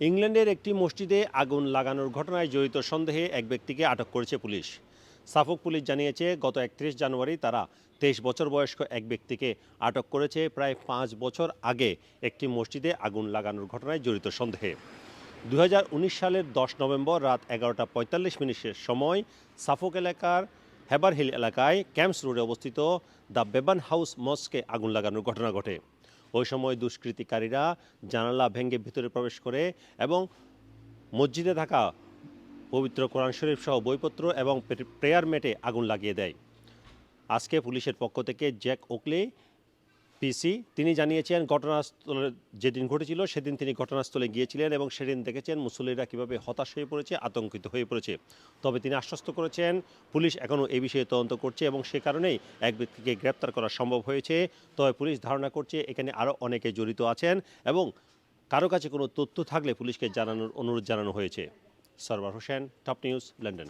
ইংল্যান্ডের একটি মসজিদে আগুন লাগানোর ঘটনায় জড়িত সন্দেহে এক ব্যক্তিকে আটক করেছে পুলিশ। সাফক পুলিশ জানিয়েছে, গত ৩১ জানুয়ারি তারা ২৩ বছর বয়স্ক এক ব্যক্তিকে আটক করেছে প্রায় ৫ বছর আগে একটি মসজিদে আগুন লাগানোর ঘটনায় জড়িত সন্দেহে। ২০১৯ সালের ১০ নভেম্বর রাত ১১:৪৫ সময় সাফক এলাকার হেবারহিল এলাকায় ক্যাম্পস রোডে অবস্থিত দ্য বেবান হাউস মস্কে আগুন লাগানোর ঘটনা ঘটে। ওই সময় দুষ্কৃতিকারীরা জানালা ভেঙে ভিতরে প্রবেশ করে এবং মসজিদে থাকা পবিত্র কোরআন শরীফ সহ বইপত্র এবং প্রেয়ার ম্যাটে আগুন লাগিয়ে দেয়। আজকে পুলিশের পক্ষ থেকে জ্যাক ওকলে পিসি তিনি জানিয়েছেন, ঘটনাস্থলে যেদিন ঘটেছিল সেদিন তিনি ঘটনাস্থলে গিয়েছিলেন এবং সেদিন দেখেছেন মুসল্লিরা কীভাবে হতাশ হয়ে পড়েছে, আতঙ্কিত হয়ে পড়েছে। তবে তিনি আশ্বস্ত করেছেন পুলিশ এখনও এই বিষয়ে তদন্ত করছে এবং সে কারণেই এক ব্যক্তিকে গ্রেপ্তার করা সম্ভব হয়েছে। তবে পুলিশ ধারণা করছে এখানে আরও অনেকে জড়িত আছেন এবং কারো কাছে কোনো তথ্য থাকলে পুলিশকে জানানোর অনুরোধ জানানো হয়েছে। Sarwar Hossain, top news, London.